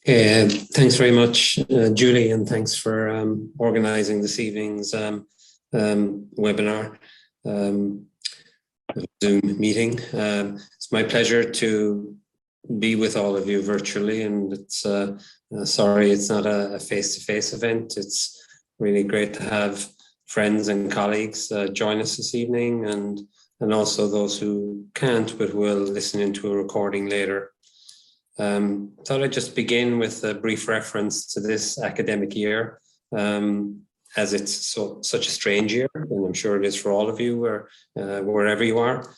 Thanks very much, Julie, and thanks for organising this evening's webinar, Zoom meeting. It's my pleasure to be with all of you virtually, and it's sorry it's not a face-to-face event. It's really great to have friends and colleagues join us this evening, and also those who can't but will listen into a recording later. Thought I'd just begin with a brief reference to this academic year, as it's such a strange year, and I'm sure it is for all of you, wherever you are.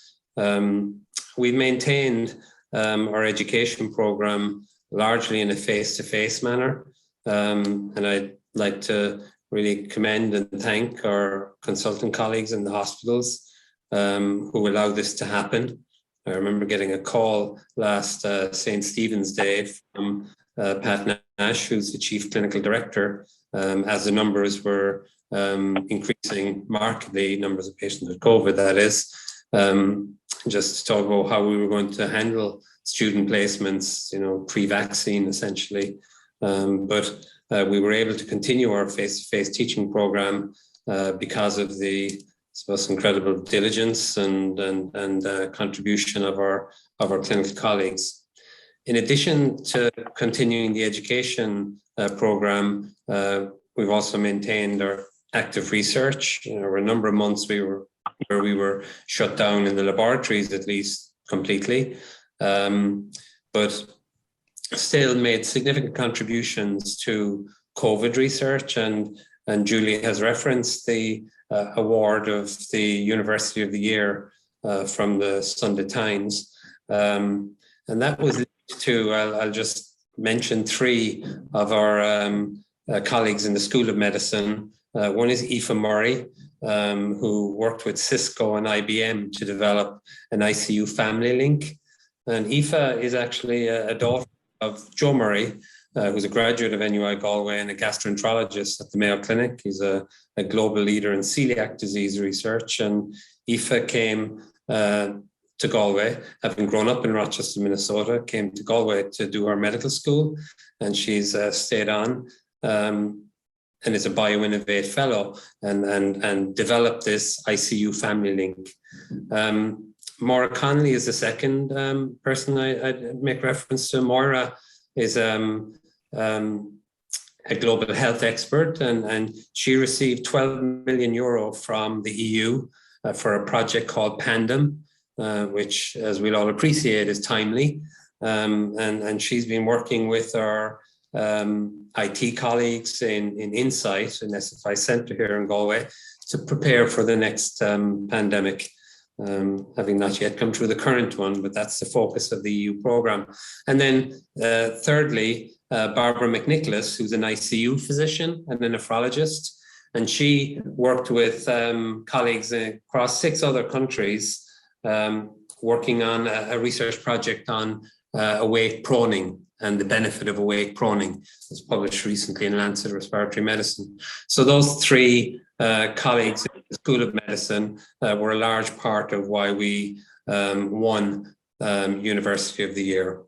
We maintained our education program largely in a face-to-face manner, and I'd like to really commend and thank our consultant colleagues in the hospitals who allowed this to happen. I remember getting a call last St. Stephen's Day from Pat Nash, who's the Chief Clinical Director, as the numbers were increasing markedly, numbers of patients with COVID, that is, just to talk about how we were going to handle student placements, pre-vaccine essentially. But we were able to continue our face-to-face teaching program because of the incredible diligence and contribution of our clinical colleagues. In addition to continuing the education program, we've also maintained our active research. There were a number of months where we were shut down in the laboratories, at least completely, but still made significant contributions to COVID research. And Julie has referenced the award of the University of the Year from the Sunday Times. And that was linked to, I'll just mention three of our colleagues in the School of Medicine. One is Aoife Murray, who worked with Cisco and IBM to develop an ICU family link. And Aoife is actually a daughter of Joe Murray, who's a graduate of NUI Galway and a gastroenterologist at the Mayo Clinic. He's a global leader in celiac disease research. And Aoife came to Galway, having grown up in Rochester, Minnesota, came to Galway to do her medical school. And she's stayed on and is a BioInnovate fellow and developed this ICU family link. Maura Connolly is the second person I'd make reference to. Maura is a global health expert, and she received 12 million euro from the EU for a project called Pandem, which, as we'll all appreciate, is timely. And she's been working with our IT colleagues in Insight, an SFI centre here in Galway, to prepare for the next pandemic. Having not yet come through the current one, but that's the focus of the EU programme. And then thirdly, Barbara McNicholas, who's an ICU physician and a nephrologist, and she worked with colleagues across 6 other countries working on a research project on awake proning and the benefit of awake proning. It was published recently in Lancet Respiratory Medicine. So those three colleagues in the School of Medicine were a large part of why we won University of the Year.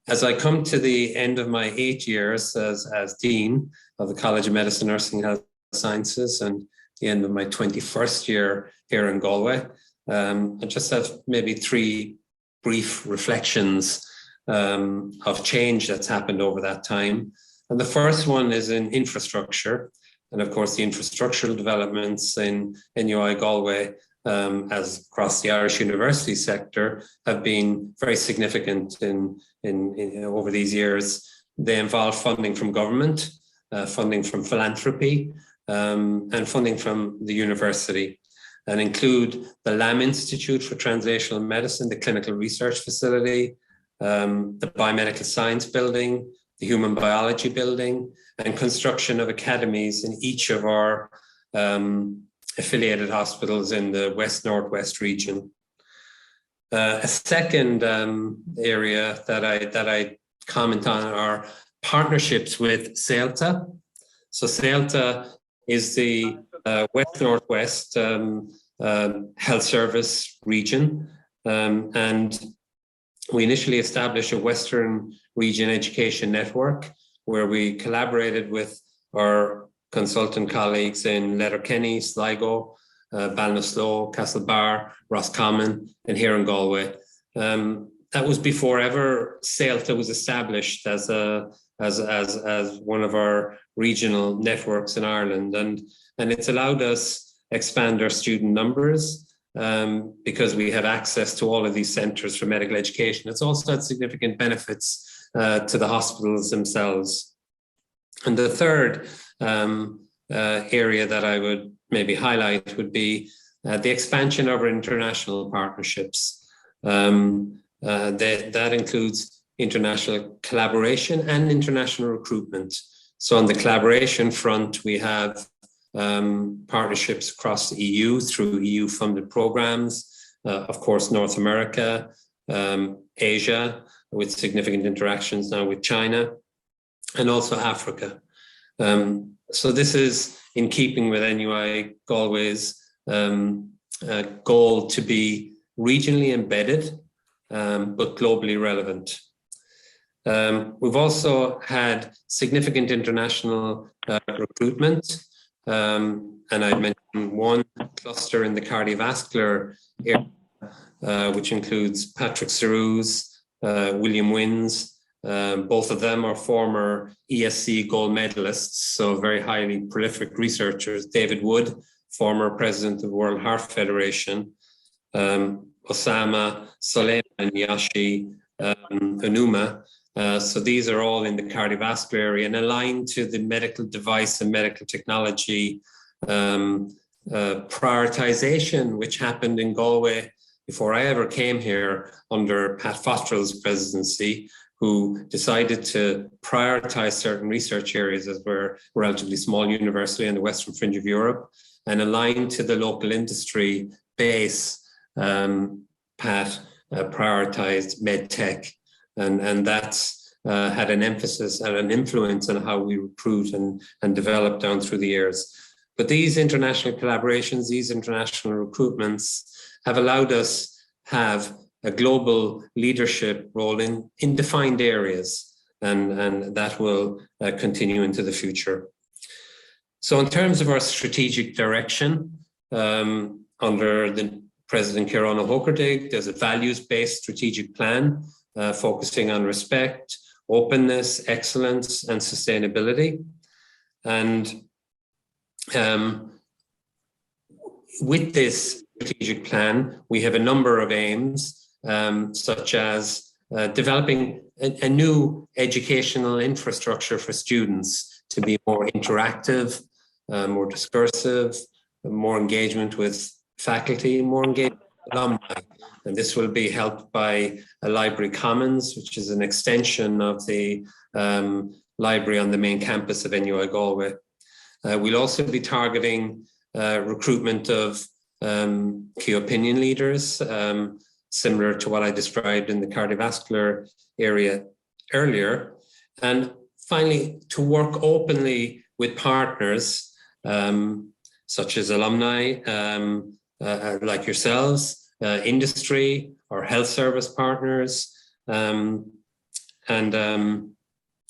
As I come to the end of my 8 years as Dean of the College of Medicine, Nursing and Health Sciences, and the end of my 21st year here in Galway, I just have maybe 3 brief reflections of change that's happened over that time. And the first one is in infrastructure. And of course, the infrastructural developments in NUI Galway, as across the Irish university sector, have been very significant in over these years. They involve funding from government, funding from philanthropy, and funding from the university, and include the Lamb Institute for Translational Medicine, the Clinical Research Facility, the Biomedical Science Building, the Human Biology Building, and construction of academies in each of our affiliated hospitals in the West-Northwest region. A second area that I comment on are partnerships with CELTA. So CELTA is the West-Northwest Health Service region, and we initially established a Western Region Education Network where we collaborated with our consultant colleagues in Letterkenny, Sligo, Ballinasloe, Castlebar, Roscommon, and here in Galway. That was before ever CELTA was established as one of our regional networks in Ireland, and it's allowed us expand our student numbers because we have access to all of these centres for medical education. It's also had significant benefits to the hospitals themselves. And the third area that I would maybe highlight would be the expansion of our international partnerships. That includes international collaboration and international recruitment. So on the collaboration front, we have partnerships across the EU through EU-funded programs, of course, North America, Asia, with significant interactions now with China, and also Africa. So this is in keeping with NUI Galway's goal to be regionally embedded, but globally relevant. We've also had significant international recruitment, and I mentioned one cluster in the cardiovascular area, which includes Patrick Sarus, William Wins. Both of them are former ESC gold medalists, so very highly prolific researchers. David Wood, former president of the World Heart Federation, Osama Soleiman Yashi Anuma. So these are all in the cardiovascular area and aligned to the medical device and medical technology prioritization, which happened in Galway before I ever came here under Pat Fottrell's presidency, who decided to prioritize certain research areas as we're a relatively small university in the Western fringe of Europe and align to the local industry base. Pat prioritized medtech, and that's had an emphasis and an influence on how we recruit and develop down through the years. But these international collaborations, these international recruitments have allowed us have a global leadership role in defined areas, and that will continue into the future. So in terms of our strategic direction, under the President Ciaran O'Hokertig, there's a values-based strategic plan focusing on respect, openness, excellence, and sustainability. And with this strategic plan, we have a number of aims, such as developing a new educational infrastructure for students to be more interactive, more discursive, more engagement with faculty, more engagement with alumni. And this will be helped by a library commons, which is an extension of the library on the main campus of NUI Galway. We'll also be targeting recruitment of key opinion leaders, similar to what I described in the cardiovascular area earlier. And finally, to work openly with partners, such as alumni, like yourselves, industry or health service partners, and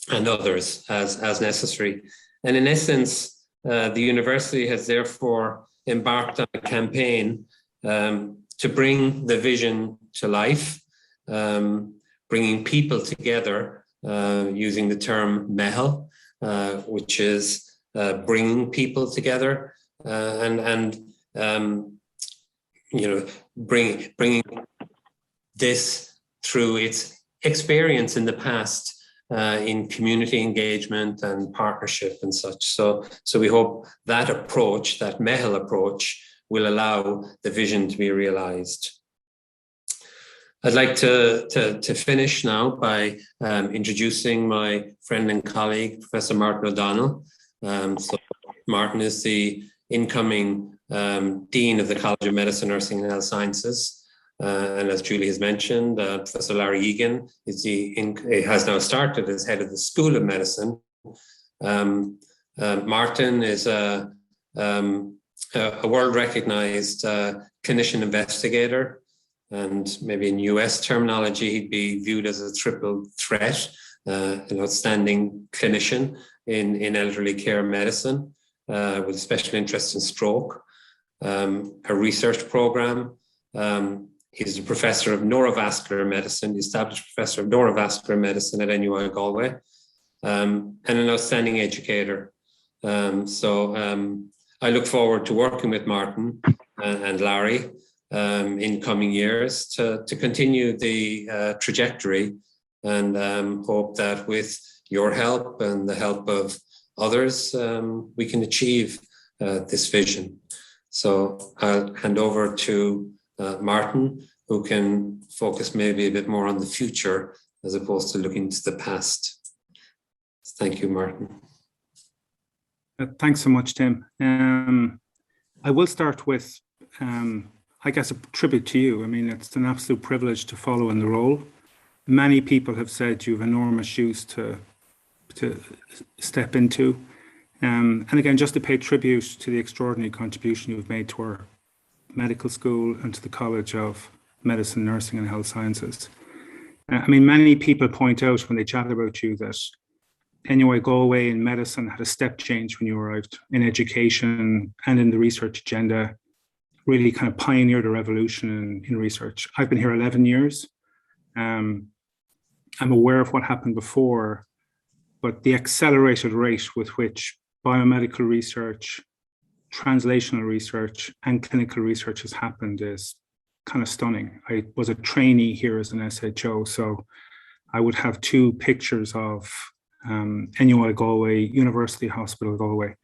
others as necessary. And in essence, the university has therefore embarked on a campaign to bring the vision to life, bringing people together using the term MEHL, which is bringing people together, bringing this through its experience in the past in community engagement and partnership and such. So we hope that approach, that MEHL approach, will allow the vision to be realized. I'd like to finish now by introducing my friend and colleague, Professor Martin O'Donnell. So Martin is the incoming Dean of the College of Medicine, Nursing and Health Sciences. And as Julie has mentioned, Professor Larry Egan has now started as head of the School of Medicine. Martin is a world-recognized clinician investigator. And maybe in US terminology, he'd be viewed as a triple threat, an outstanding clinician in elderly care medicine, with a special interest in stroke, a research program. He's a professor of neurovascular medicine, the established professor of neurovascular medicine at NUI Galway, and an outstanding educator. I look forward to working with Martin and Larry in coming years to continue the trajectory, and hope that with your help and the help of others, we can achieve this vision. So I'll hand over to Martin, who can focus maybe a bit more on the future as opposed to looking to the past. Thank you, Martin. Thanks so much, Tim. I will start with, I guess, a tribute to you. I mean, it's an absolute privilege to follow in the role. Many people have said you have enormous shoes to step into. And again, just to pay tribute to the extraordinary contribution you've made to our medical school and to the College of Medicine, Nursing and Health Sciences. I mean, many people point out when they chat about you that NUI Galway in medicine had a step change when you arrived in education and in the research agenda, really kind of pioneered a revolution in research. I've been here 11 years. I'm aware of what happened before, but the accelerated rate with which biomedical research, translational research, and clinical research has happened is kind of stunning. I was a trainee here as an SHO, so I would have two pictures of NUI Galway, University Hospital Galway.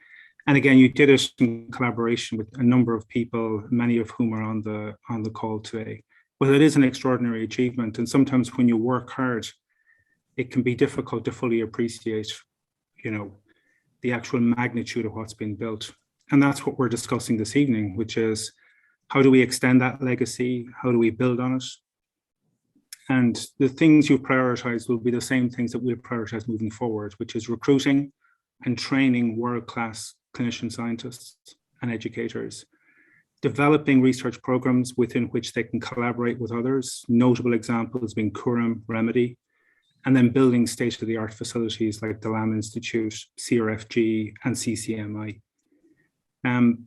And again, you did it in collaboration with a number of people, many of whom are on the call today. But it is an extraordinary achievement. And sometimes when you work hard, it can be difficult to fully appreciate, the actual magnitude of what's been built. And that's what we're discussing this evening, which is how do we extend that legacy? How do we build on it? And the things you prioritize will be the same things that we'll prioritize moving forward, which is recruiting and training world-class clinician scientists and educators, developing research programs within which they can collaborate with others, notable examples being Curam, Remedy, and then building state-of-the-art facilities like the Lamb Institute, CRFG, and CCMI.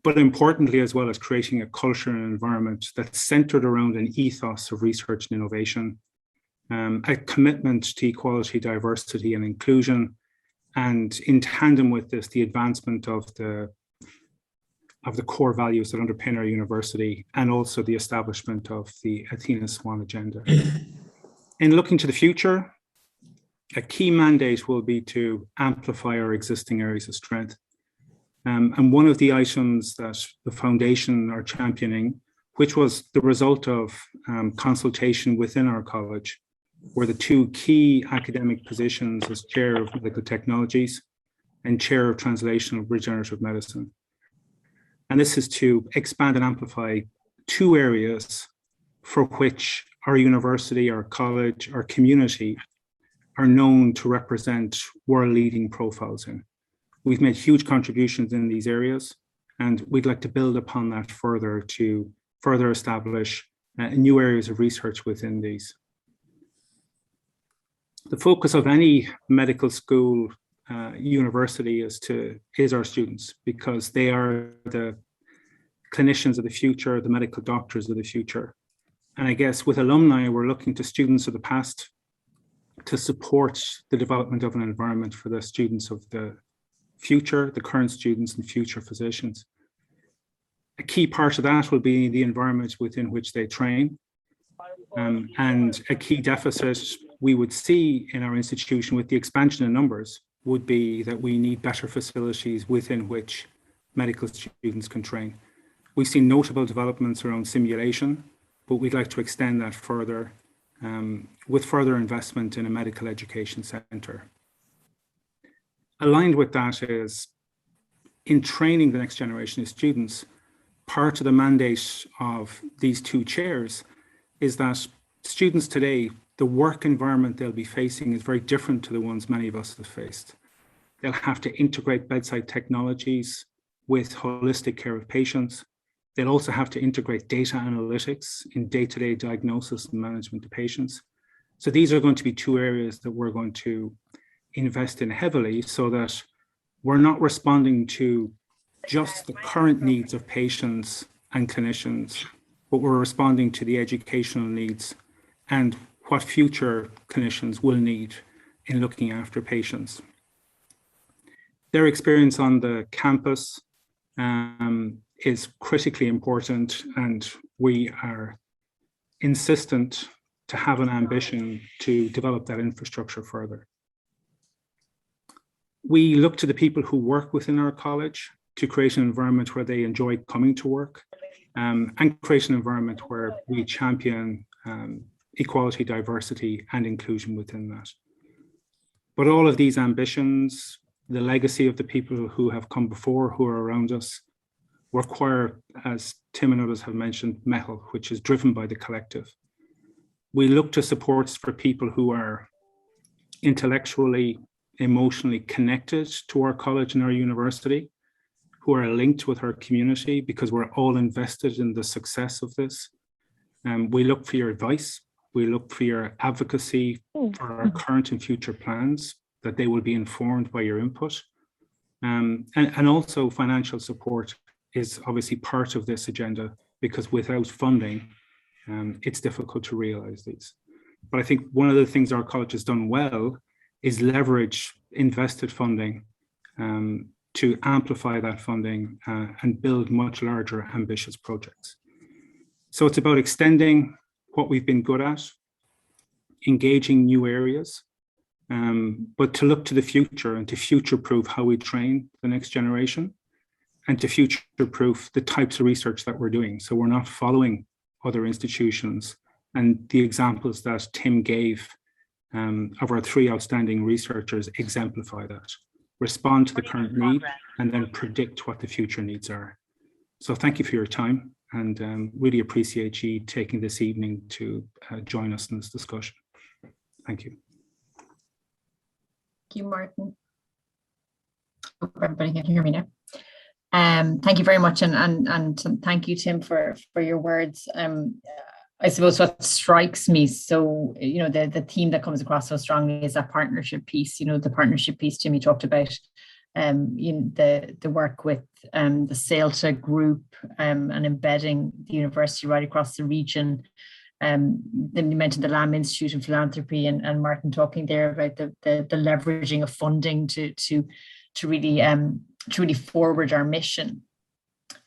But importantly, as well as creating a culture and environment that's centered around an ethos of research and innovation, a commitment to equality, diversity, and inclusion, and in tandem with this, the advancement of the core values that underpin our university, and also the establishment of the Athena Swan agenda. In looking to the future, a key mandate will be to amplify our existing areas of strength. And one of the items that the foundation are championing, which was the result of consultation within our college, were the two key academic positions as Chair of Medical Technologies and Chair of Translational Regenerative Medicine. And this is to expand and amplify two areas for which our university, our college, our community are known to represent world-leading profiles in. We've made huge contributions in these areas, and we'd like to build upon that further to further establish new areas of research within these. The focus of any medical school university is our students, because they are the clinicians of the future, the medical doctors of the future. And I guess with alumni, we're looking to students of the past to support the development of an environment for the students of the future, the current students and future physicians. A key part of that will be the environment within which they train. And a key deficit we would see in our institution with the expansion in numbers would be that we need better facilities within which medical students can train. We've seen notable developments around simulation, but we'd like to extend that further with further investment in a medical education centre. Aligned with that is, in training the next generation of students, part of the mandate of these two chairs is that students today, the work environment they'll be facing is very different to the ones many of us have faced. They'll have to integrate bedside technologies with holistic care of patients. They'll also have to integrate data analytics in day-to-day diagnosis and management of patients. So these are going to be two areas that we're going to invest in heavily, so that we're not responding to just the current needs of patients and clinicians, but we're responding to the educational needs and what future clinicians will need in looking after patients. Their experience on the campus is critically important, and we are insistent to have an ambition to develop that infrastructure further. We look to the people who work within our college to create an environment where they enjoy coming to work, and create an environment where we champion equality, diversity, and inclusion within that. But all of these ambitions, the legacy of the people who have come before, who are around us, require, as Tim and others have mentioned, mettle, which is driven by the collective. We look to supports for people who are intellectually, emotionally connected to our college and our university, who are linked with our community, because we're all invested in the success of this. We look for your advice. We look for your advocacy for our current and future plans, that they will be informed by your input. And also financial support is obviously part of this agenda, because without funding, it's difficult to realize these. But I think one of the things our college has done well is leverage invested funding to amplify that funding and build much larger, ambitious projects. So it's about extending what we've been good at, engaging new areas, but to look to the future and to future-proof how we train the next generation, and to future-proof the types of research that we're doing. So we're not following other institutions. And the examples that Tim gave of our three outstanding researchers exemplify that. Respond to the current need and then predict what the future needs are. So thank you for your time, and really appreciate you taking this evening to join us in this discussion. Thank you. Thank you, Martin. Hope everybody can hear me now. Thank you very much, and thank you, Tim, for your words. I suppose what strikes me, so the theme that comes across so strongly is that partnership piece. The partnership piece Tim talked about, the work with the CELTA group and embedding the university right across the region. Then you mentioned the Lamb Institute of Philanthropy, and Martin talking there about the leveraging of funding to really forward our mission.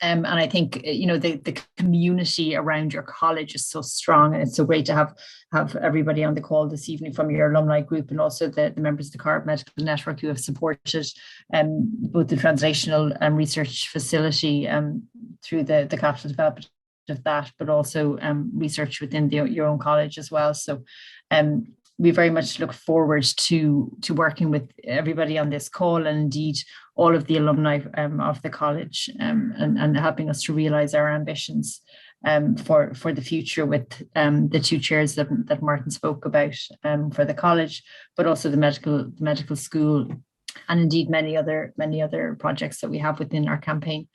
And I think the community around your college is so strong, and it's so great to have everybody on the call this evening from your alumni group, and also the members of the Carb Medical Network who have supported both the translational research facility through the capital development of that, but also research within your own college as well. So we very much look forward to working with everybody on this call, and indeed all of the alumni of the college, and helping us to realize our ambitions for the future, with the two chairs that Martin spoke about for the college, but also the medical school, and indeed many other projects that we have within our campaign.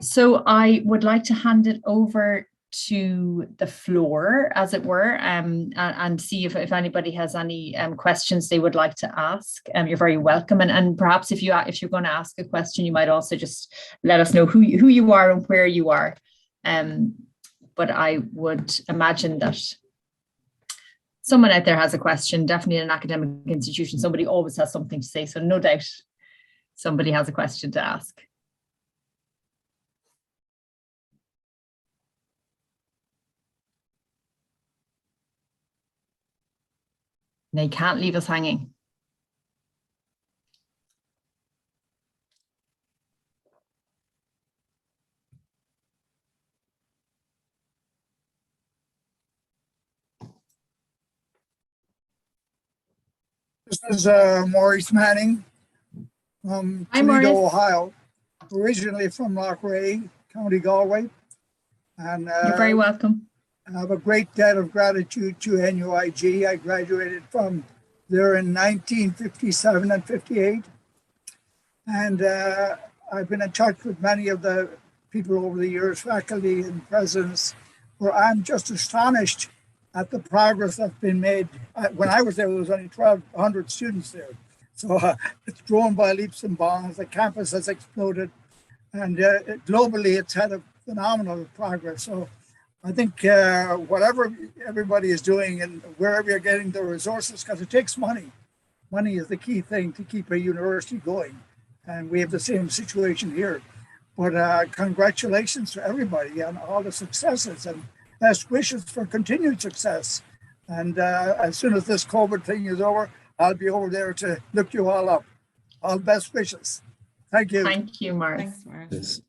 So I would like to hand it over to the floor, as it were, and see if anybody has any questions they would like to ask. You're very welcome, and perhaps if you're going to ask a question, you might also just let us know who you are and where you are. But I would imagine that someone out there has a question. Definitely in an academic institution, somebody always has something to say, so no doubt somebody has a question to ask. They can't leave us hanging. This is Maurice Manning from Toledo, Ohio, originally from Lochray, County Galway. And you're very welcome. I have a great debt of gratitude to NUIG. I graduated from there in 1957 and 58. And I've been in touch with many of the people over the years, faculty and presidents, where I'm just astonished at the progress that's been made. When I was there was only 1,200 students there. So it's grown by leaps and bounds. The campus has exploded. And globally, it's had a phenomenal progress. So I think whatever everybody is doing and wherever you're getting the resources, because it takes money. Money is the key thing to keep a university going. And we have the same situation here. But congratulations to everybody on all the successes and best wishes for continued success. And as soon as this COVID thing is over, I'll be over there to look you all up. All best wishes. Thank you. Thank you, Mark. Thanks, Mark. Yes.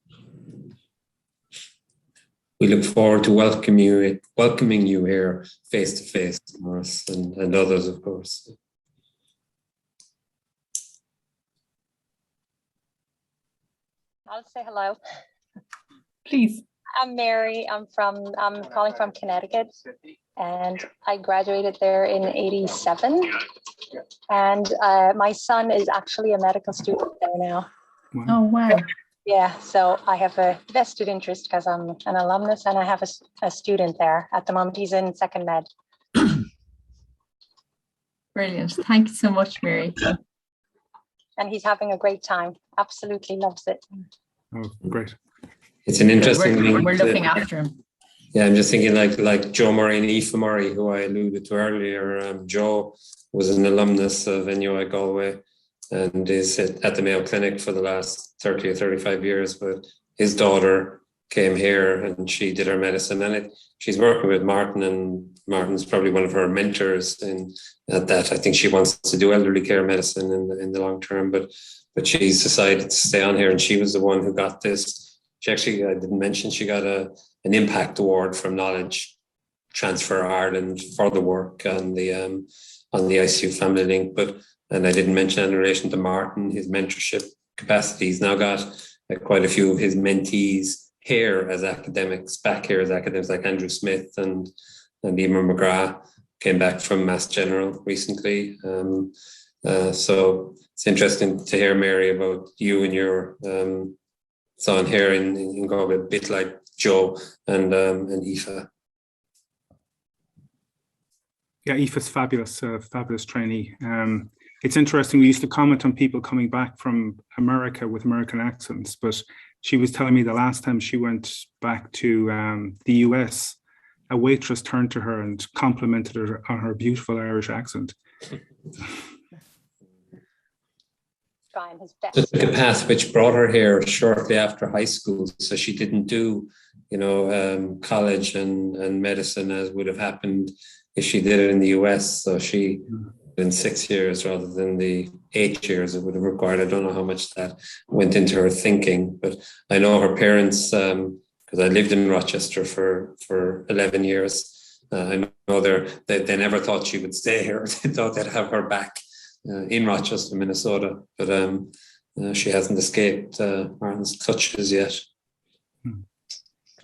We look forward to welcoming you here face to face, Morris, and others, of course. I'll say hello. Please. I'm Mary. I'm calling from Connecticut, and I graduated there in '87. And my son is actually a medical student there now. Wow. Oh, wow. Yeah, so I have a vested interest because I'm an alumnus and I have a student there. At the moment, he's in second med. Brilliant. Thank you so much, Mary. And he's having a great time. Absolutely loves it. Oh, great. It's an interesting We're link looking to- after him. Yeah, I'm just thinking like Joe Murray and Aoife Murray, who I alluded to earlier. Joe was an alumnus of NUI Galway and is at the Mayo Clinic for the last 30 or 35 years. But his daughter came here and she did her medicine, and she's working with Martin, and Martin's probably one of her mentors at that. I think she wants to do elderly care medicine in the long term, but she's decided to stay on here, and she was the one who got this. She actually, I didn't mention, she got an impact award from Knowledge Transfer Ireland for the work on the ICU Family Link. And I didn't mention in relation to Martin, his mentorship capacity. He's now got quite a few of his mentees here as academics, back here as academics, like Andrew Smith and Emer McGrath came back from Mass General recently. So it's interesting to hear, Mary, about you and your son here in Galway, a bit like Joe and Aoife. Yeah, Aoife's fabulous, fabulous trainee. It's interesting, we used to comment on people coming back from America with American accents, but she was telling me the last time she went back to the US, a waitress turned to her and complimented her on her beautiful Irish accent. Trying his best. So took a path which brought her here shortly after high school. So she didn't do, college and medicine as would have happened if she did it in the US. So she in 6 years rather than the 8 years it would have required. I don't know how much that went into her thinking, but I know her parents, because I lived in Rochester for 11 years. I know they never thought she would stay here. They thought they'd have her back in Rochester, Minnesota, but she hasn't escaped Martin's clutches yet. Can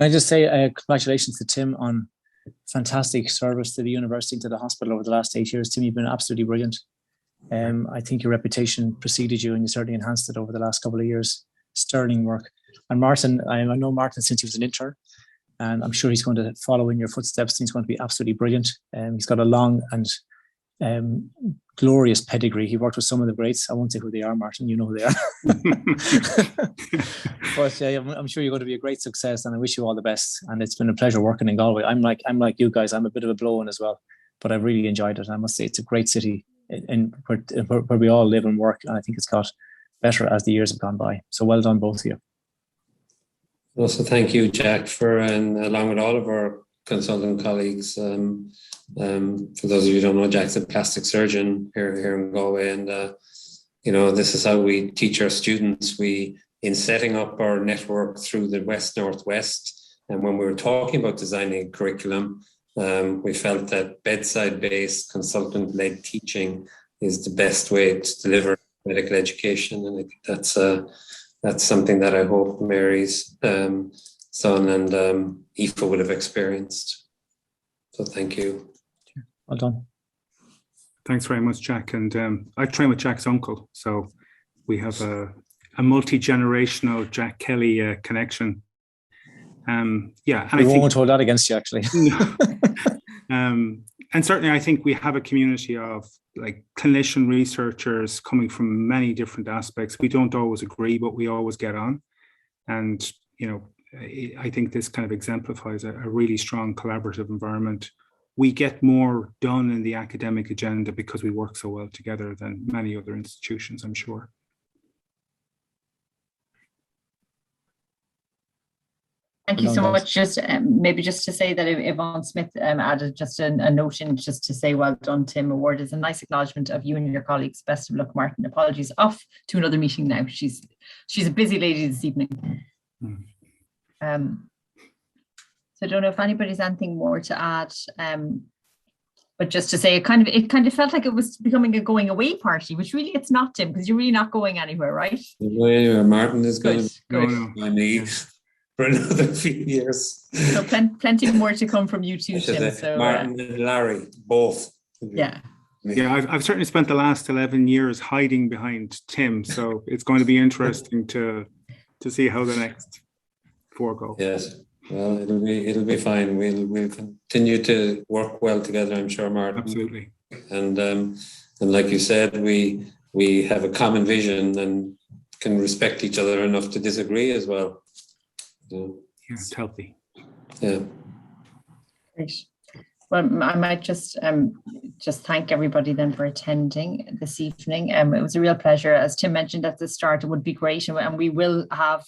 I just say congratulations to Tim on fantastic service to the university and to the hospital over the last 8 years. Tim, you've been absolutely brilliant. I think your reputation preceded you and you certainly enhanced it over the last couple of years. Sterling work. And Martin, I know Martin since he was an intern, and I'm sure he's going to follow in your footsteps. He's going to be absolutely brilliant. He's got a long and glorious pedigree. He worked with some of the greats. I won't say who they are, Martin. You know who they are. But I'm sure you're going to be a great success, and I wish you all the best. And it's been a pleasure working in Galway. I'm like you guys. I'm a bit of a blow-in as well, but I've really enjoyed it. I must say it's a great city, and where we all live and work. And I think it's got better as the years have gone by. So well done, both of you. Also, thank you, Jack, and along with all of our consultant colleagues. For those of you who don't know, Jack's a plastic surgeon here in Galway, and this is how we teach our students. In setting up our network through the West Northwest, and when we were talking about designing a curriculum, we felt that bedside-based, consultant-led teaching is the best way to deliver medical education, and I think that's something that I hope Mary's son and Aoife would have experienced. So thank you. Well done. Thanks very much, Jack. And I train with Jack's uncle, so we have a multi-generational Jack Kelly connection. Yeah, and We I think won't hold that against you, actually. and certainly I think we have a community of like clinician researchers coming from many different aspects. We don't always agree, but we always get on. And, I think this kind of exemplifies a really strong collaborative environment. We get more done in the academic agenda because we work so well together than many other institutions, I'm sure. Thank you so much. Just maybe just to say that Yvonne Smith added just a note in just to say well done, Tim. Award is a nice acknowledgement of you and your colleagues. Best of luck, Martin. Apologies, off to another meeting now. She's a busy lady this evening. So I don't know if anybody's anything more to add. But just to say, it kind of felt like it was becoming a going away party, which really it's not, Tim, because you're really not going anywhere, right? Martin is going to No. by me for another few years. So plenty more to come from you too, Tim. So Martin and Larry, both. Yeah, I've certainly spent the last 11 years hiding behind Tim, so it's going to be interesting to see how the next 4 go. Yes, well, it'll be fine. We'll continue to work well together, I'm sure, Martin. Absolutely. And like you said, we have a common vision and can respect each other enough to disagree as well. Yeah, it's healthy. Yeah. Great. Well, I might just thank everybody then for attending this evening. It was a real pleasure. As Tim mentioned at the start, it would be great, and we will have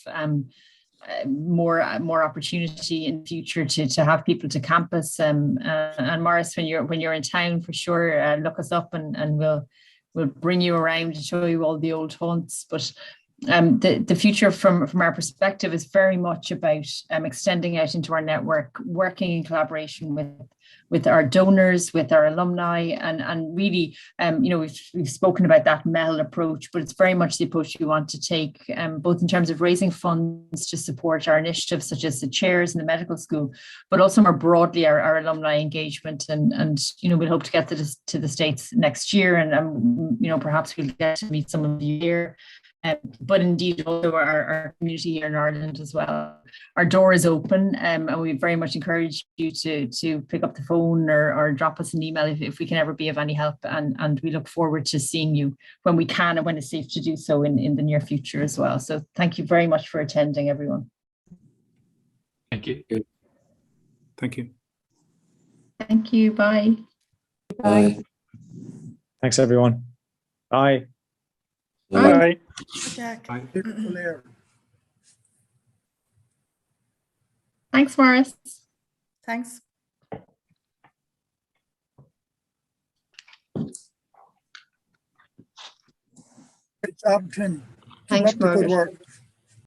more opportunity in the future to have people to campus. And Maurice, when you're in town, for sure, look us up and we'll bring you around to show you all the old haunts. But the future from our perspective is very much about extending out into our network, working in collaboration with our donors, with our alumni, and really, we've spoken about that MEL approach, but it's very much the approach we want to take, both in terms of raising funds to support our initiatives, such as the chairs in the medical school, but also more broadly our alumni engagement. And we'll hope to get to the States next year, and perhaps we'll get to meet some of you here. But indeed also our community here in Ireland as well. Our door is open, and we very much encourage you to pick up the phone or drop us an email if we can ever be of any help, and we look forward to seeing you when we can and when it's safe to do so in the near future as well. So thank you very much for attending, everyone. Thank you. Thank you. Thank you. Bye. Bye. Thanks, everyone. Bye. Bye. Jack. Bye. Thanks, Maurice. Thanks. Good job, Tim. Thanks, Keep up the good Margaret. work.